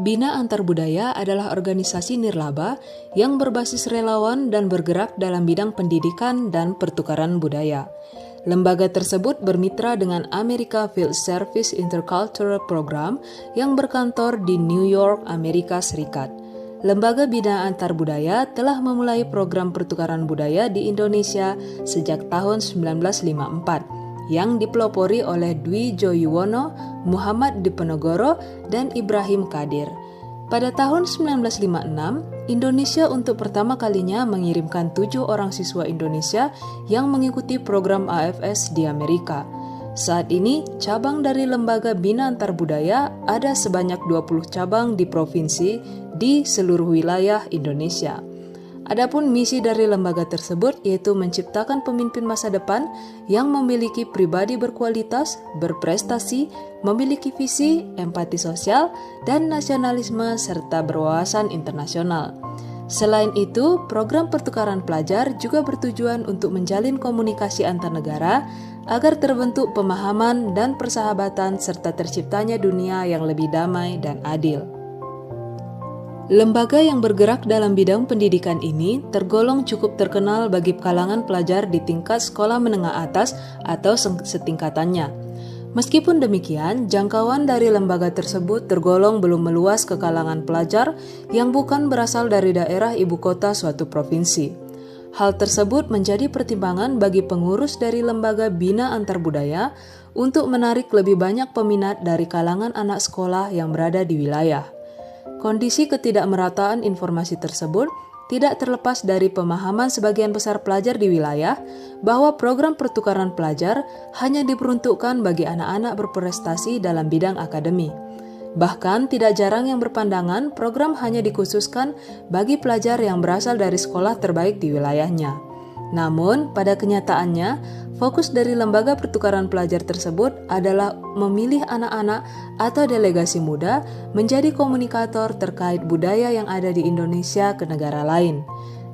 Bina Antar Budaya adalah organisasi nirlaba yang berbasis relawan dan bergerak dalam bidang pendidikan dan pertukaran budaya. Lembaga tersebut bermitra dengan America Field Service Intercultural Program yang berkantor di New York, Amerika Serikat. Lembaga Bina Antar Budaya telah memulai program pertukaran budaya di Indonesia sejak tahun 1954 yang dipelopori oleh Dwi Joyuwono, Muhammad Diponegoro, dan Ibrahim Kadir. Pada tahun 1956, Indonesia untuk pertama kalinya mengirimkan 7 orang siswa Indonesia yang mengikuti program AFS di Amerika. Saat ini, cabang dari Lembaga Bina Antar Budaya ada sebanyak 20 cabang di provinsi di seluruh wilayah Indonesia. Adapun misi dari lembaga tersebut yaitu menciptakan pemimpin masa depan yang memiliki pribadi berkualitas, berprestasi, memiliki visi, empati sosial, dan nasionalisme serta berwawasan internasional. Selain itu, program pertukaran pelajar juga bertujuan untuk menjalin komunikasi antar negara agar terbentuk pemahaman dan persahabatan serta terciptanya dunia yang lebih damai dan adil. Lembaga yang bergerak dalam bidang pendidikan ini tergolong cukup terkenal bagi kalangan pelajar di tingkat sekolah menengah atas atau setingkatannya. Meskipun demikian, jangkauan dari lembaga tersebut tergolong belum meluas ke kalangan pelajar yang bukan berasal dari daerah ibu kota suatu provinsi. Hal tersebut menjadi pertimbangan bagi pengurus dari Lembaga Bina Antar Budaya untuk menarik lebih banyak peminat dari kalangan anak sekolah yang berada di wilayah. Kondisi ketidakmerataan informasi tersebut tidak terlepas dari pemahaman sebagian besar pelajar di wilayah bahwa program pertukaran pelajar hanya diperuntukkan bagi anak-anak berprestasi dalam bidang akademi. Bahkan tidak jarang yang berpandangan program hanya dikhususkan bagi pelajar yang berasal dari sekolah terbaik di wilayahnya. Namun, pada kenyataannya, fokus dari lembaga pertukaran pelajar tersebut adalah memilih anak-anak atau delegasi muda menjadi komunikator terkait budaya yang ada di Indonesia ke negara lain.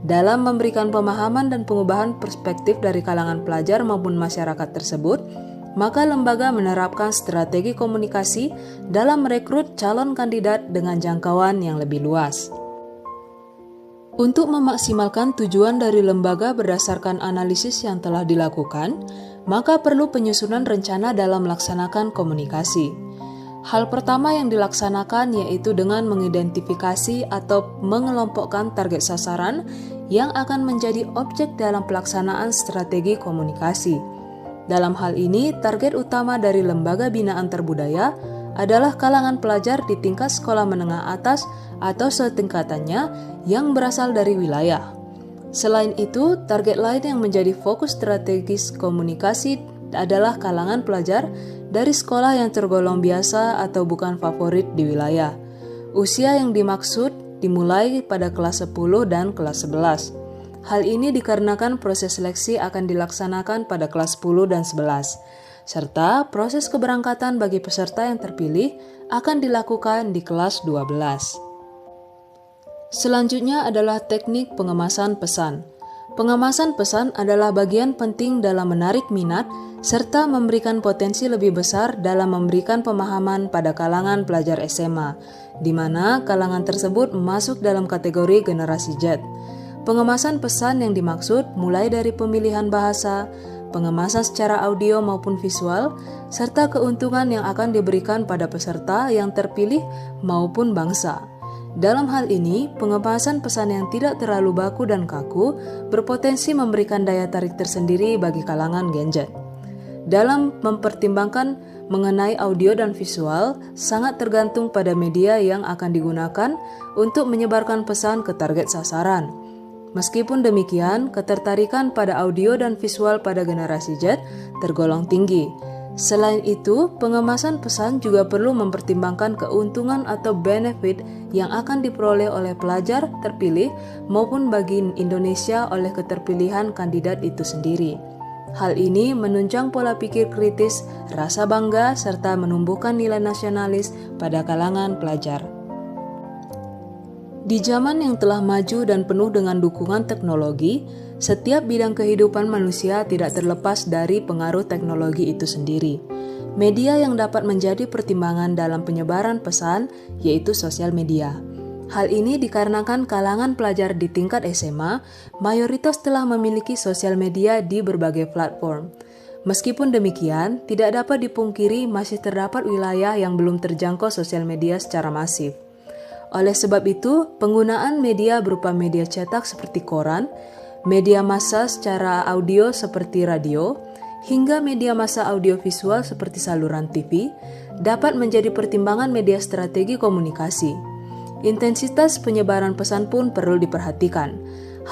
Dalam memberikan pemahaman dan pengubahan perspektif dari kalangan pelajar maupun masyarakat tersebut, maka lembaga menerapkan strategi komunikasi dalam merekrut calon kandidat dengan jangkauan yang lebih luas. Untuk memaksimalkan tujuan dari lembaga berdasarkan analisis yang telah dilakukan, maka perlu penyusunan rencana dalam melaksanakan komunikasi. Hal pertama yang dilaksanakan yaitu dengan mengidentifikasi atau mengelompokkan target sasaran yang akan menjadi objek dalam pelaksanaan strategi komunikasi. Dalam hal ini, target utama dari Lembaga Bina Antar Budaya adalah kalangan pelajar di tingkat sekolah menengah atas atau setingkatannya yang berasal dari wilayah. Selain itu, target lain yang menjadi fokus strategis komunikasi adalah kalangan pelajar dari sekolah yang tergolong biasa atau bukan favorit di wilayah. Usia yang dimaksud dimulai pada kelas 10 dan kelas 11. Hal ini dikarenakan proses seleksi akan dilaksanakan pada kelas 10 dan 11. Serta proses keberangkatan bagi peserta yang terpilih akan dilakukan di kelas 12. Selanjutnya adalah teknik pengemasan pesan. Pengemasan pesan adalah bagian penting dalam menarik minat serta memberikan potensi lebih besar dalam memberikan pemahaman pada kalangan pelajar SMA, di mana kalangan tersebut masuk dalam kategori generasi Z. Pengemasan pesan yang dimaksud mulai dari pemilihan bahasa, pengemasan secara audio maupun visual, serta keuntungan yang akan diberikan pada peserta yang terpilih maupun bangsa. Dalam hal ini, pengemasan pesan yang tidak terlalu baku dan kaku berpotensi memberikan daya tarik tersendiri bagi kalangan Gen Z. Dalam mempertimbangkan mengenai audio dan visual, sangat tergantung pada media yang akan digunakan untuk menyebarkan pesan ke target sasaran. Meskipun demikian, ketertarikan pada audio dan visual pada generasi Z tergolong tinggi. Selain itu, pengemasan pesan juga perlu mempertimbangkan keuntungan atau benefit yang akan diperoleh oleh pelajar terpilih maupun bagi Indonesia oleh keterpilihan kandidat itu sendiri. Hal ini menunjang pola pikir kritis, rasa bangga, serta menumbuhkan nilai nasionalis pada kalangan pelajar. Di zaman yang telah maju dan penuh dengan dukungan teknologi, setiap bidang kehidupan manusia tidak terlepas dari pengaruh teknologi itu sendiri. media yang dapat menjadi pertimbangan dalam penyebaran pesan yaitu sosial media. Hal ini dikarenakan kalangan pelajar di tingkat SMA mayoritas telah memiliki sosial media di berbagai platform. Meskipun demikian, tidak dapat dipungkiri masih terdapat wilayah yang belum terjangkau sosial media secara masif. Oleh sebab itu, penggunaan media berupa media cetak seperti koran, media massa secara audio seperti radio, hingga media massa audiovisual seperti saluran TV dapat menjadi pertimbangan media strategi komunikasi. Intensitas penyebaran pesan pun perlu diperhatikan.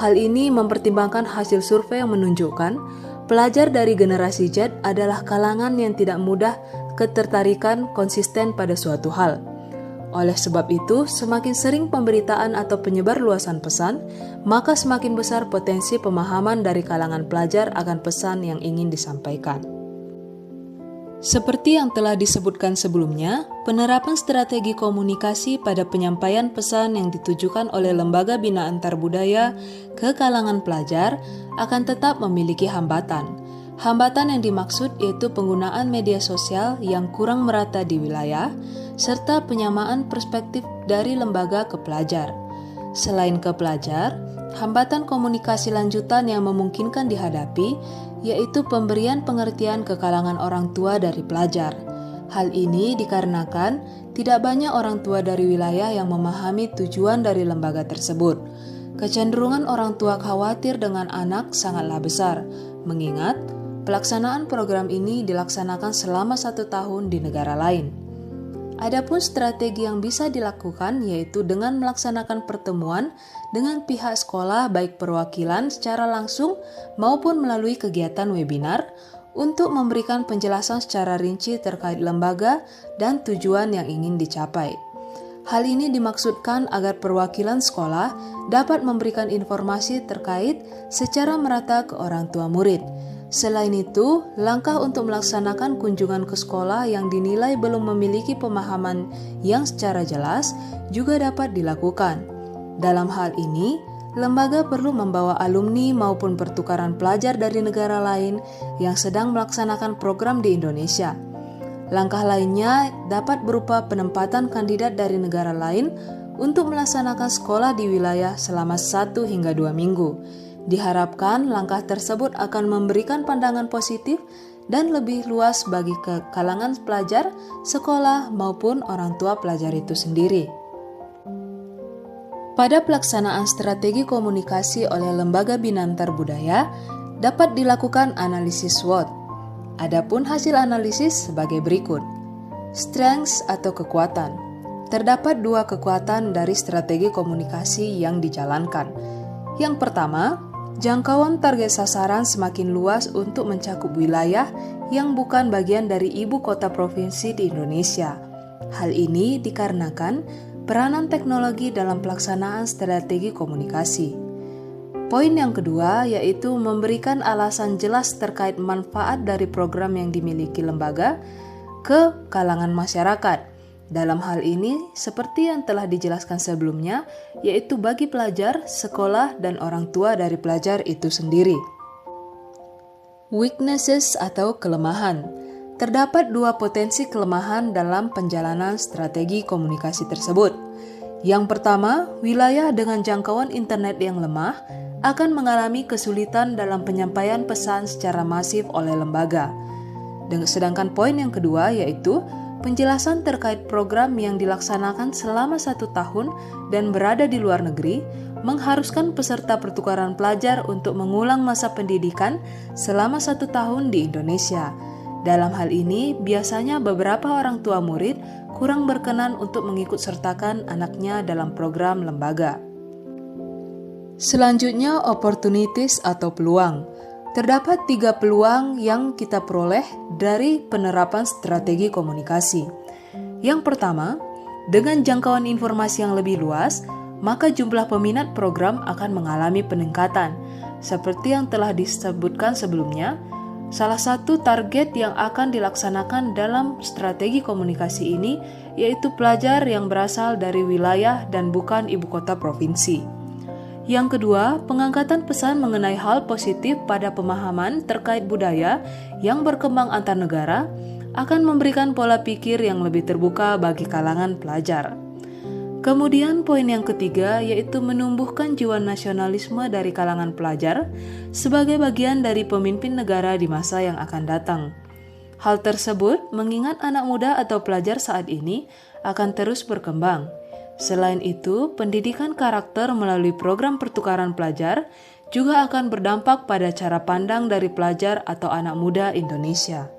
Hal ini mempertimbangkan hasil survei yang menunjukkan pelajar dari generasi Z adalah kalangan yang tidak mudah ketertarikan konsisten pada suatu hal. Oleh sebab itu, semakin sering pemberitaan atau penyebar luasan pesan, maka semakin besar potensi pemahaman dari kalangan pelajar akan pesan yang ingin disampaikan. Seperti yang telah disebutkan sebelumnya, penerapan strategi komunikasi pada penyampaian pesan yang ditujukan oleh Lembaga Bina Antarbudaya ke kalangan pelajar akan tetap memiliki hambatan. Hambatan yang dimaksud yaitu penggunaan media sosial yang kurang merata di wilayah, serta penyamaan perspektif dari lembaga ke pelajar. Selain ke pelajar, hambatan komunikasi lanjutan yang memungkinkan dihadapi yaitu pemberian pengertian ke kalangan orang tua dari pelajar. Hal ini dikarenakan tidak banyak orang tua dari wilayah yang memahami tujuan dari lembaga tersebut. Kecenderungan orang tua khawatir dengan anak sangatlah besar, mengingat pelaksanaan program ini dilaksanakan selama 1 tahun di negara lain. Adapun strategi yang bisa dilakukan yaitu dengan melaksanakan pertemuan dengan pihak sekolah baik perwakilan secara langsung maupun melalui kegiatan webinar untuk memberikan penjelasan secara rinci terkait lembaga dan tujuan yang ingin dicapai. Hal ini dimaksudkan agar perwakilan sekolah dapat memberikan informasi terkait secara merata ke orang tua murid. Selain itu, langkah untuk melaksanakan kunjungan ke sekolah yang dinilai belum memiliki pemahaman yang secara jelas juga dapat dilakukan. Dalam hal ini, lembaga perlu membawa alumni maupun pertukaran pelajar dari negara lain yang sedang melaksanakan program di Indonesia. Langkah lainnya dapat berupa penempatan kandidat dari negara lain untuk melaksanakan sekolah di wilayah selama 1 hingga 2 minggu. Diharapkan langkah tersebut akan memberikan pandangan positif dan lebih luas bagi kalangan pelajar, sekolah maupun orang tua pelajar itu sendiri. Pada pelaksanaan strategi komunikasi oleh Lembaga Bina Antarbudaya dapat dilakukan analisis SWOT. Adapun hasil analisis sebagai berikut. Strengths atau kekuatan. Terdapat 2 kekuatan dari strategi komunikasi yang dijalankan. Yang pertama, jangkauan target sasaran semakin luas untuk mencakup wilayah yang bukan bagian dari ibu kota provinsi di Indonesia. Hal ini dikarenakan peranan teknologi dalam pelaksanaan strategi komunikasi. Poin yang kedua yaitu memberikan alasan jelas terkait manfaat dari program yang dimiliki lembaga ke kalangan masyarakat. Dalam hal ini, seperti yang telah dijelaskan sebelumnya, yaitu bagi pelajar, sekolah, dan orang tua dari pelajar itu sendiri. Weaknesses atau kelemahan. Terdapat 2 potensi kelemahan dalam penjalanan strategi komunikasi tersebut. Yang pertama, wilayah dengan jangkauan internet yang lemah akan mengalami kesulitan dalam penyampaian pesan secara masif oleh lembaga. Sedangkan poin yang kedua yaitu penjelasan terkait program yang dilaksanakan selama 1 tahun dan berada di luar negeri mengharuskan peserta pertukaran pelajar untuk mengulang masa pendidikan selama 1 tahun di Indonesia. Dalam hal ini, biasanya beberapa orang tua murid kurang berkenan untuk mengikut sertakan anaknya dalam program lembaga. Selanjutnya, opportunities atau peluang. Terdapat 3 peluang yang kita peroleh dari penerapan strategi komunikasi. Yang pertama, dengan jangkauan informasi yang lebih luas, maka jumlah peminat program akan mengalami peningkatan. Seperti yang telah disebutkan sebelumnya, salah satu target yang akan dilaksanakan dalam strategi komunikasi ini yaitu pelajar yang berasal dari wilayah dan bukan ibu kota provinsi. Yang kedua, pengangkatan pesan mengenai hal positif pada pemahaman terkait budaya yang berkembang antar negara akan memberikan pola pikir yang lebih terbuka bagi kalangan pelajar. Kemudian poin yang ketiga yaitu menumbuhkan jiwa nasionalisme dari kalangan pelajar sebagai bagian dari pemimpin negara di masa yang akan datang. Hal tersebut mengingat anak muda atau pelajar saat ini akan terus berkembang. Selain itu, pendidikan karakter melalui program pertukaran pelajar juga akan berdampak pada cara pandang dari pelajar atau anak muda Indonesia.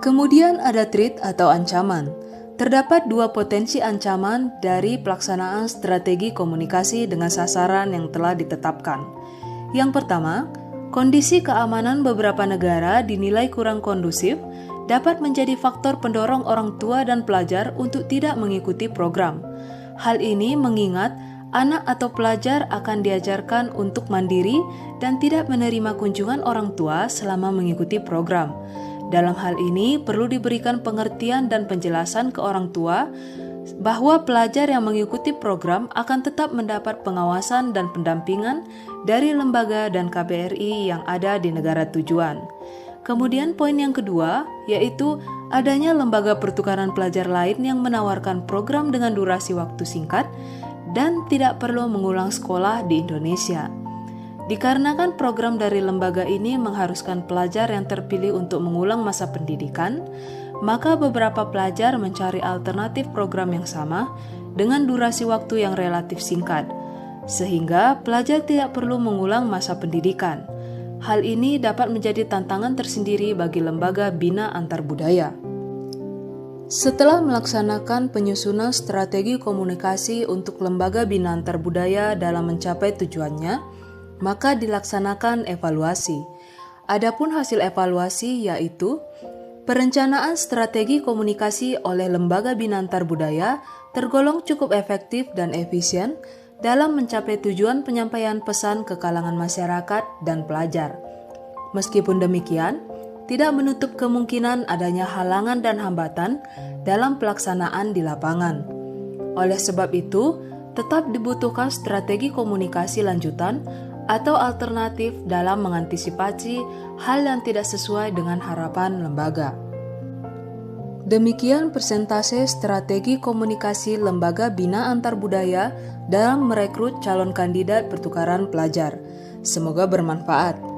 Kemudian ada threat atau ancaman. Terdapat dua potensi ancaman dari pelaksanaan strategi komunikasi dengan sasaran yang telah ditetapkan. Yang pertama, kondisi keamanan beberapa negara dinilai kurang kondusif dapat menjadi faktor pendorong orang tua dan pelajar untuk tidak mengikuti program. Hal ini mengingat anak atau pelajar akan diajarkan untuk mandiri dan tidak menerima kunjungan orang tua selama mengikuti program. Dalam hal ini, perlu diberikan pengertian dan penjelasan ke orang tua bahwa pelajar yang mengikuti program akan tetap mendapat pengawasan dan pendampingan dari lembaga dan KBRI yang ada di negara tujuan. Kemudian poin yang kedua, yaitu adanya lembaga pertukaran pelajar lain yang menawarkan program dengan durasi waktu singkat dan tidak perlu mengulang sekolah di Indonesia. Dikarenakan program dari lembaga ini mengharuskan pelajar yang terpilih untuk mengulang masa pendidikan, maka beberapa pelajar mencari alternatif program yang sama dengan durasi waktu yang relatif singkat, sehingga pelajar tidak perlu mengulang masa pendidikan. Hal ini dapat menjadi tantangan tersendiri bagi lembaga bina antar budaya. Setelah melaksanakan penyusunan strategi komunikasi untuk lembaga bina antar budaya dalam mencapai tujuannya, maka dilaksanakan evaluasi. Adapun hasil evaluasi yaitu perencanaan strategi komunikasi oleh lembaga bina antar budaya tergolong cukup efektif dan efisien dalam mencapai tujuan penyampaian pesan ke kalangan masyarakat dan pelajar. Meskipun demikian, tidak menutup kemungkinan adanya halangan dan hambatan dalam pelaksanaan di lapangan. Oleh sebab itu, tetap dibutuhkan strategi komunikasi lanjutan atau alternatif dalam mengantisipasi hal yang tidak sesuai dengan harapan lembaga. Demikian persentase strategi komunikasi lembaga bina antar budaya dalam merekrut calon kandidat pertukaran pelajar. Semoga bermanfaat.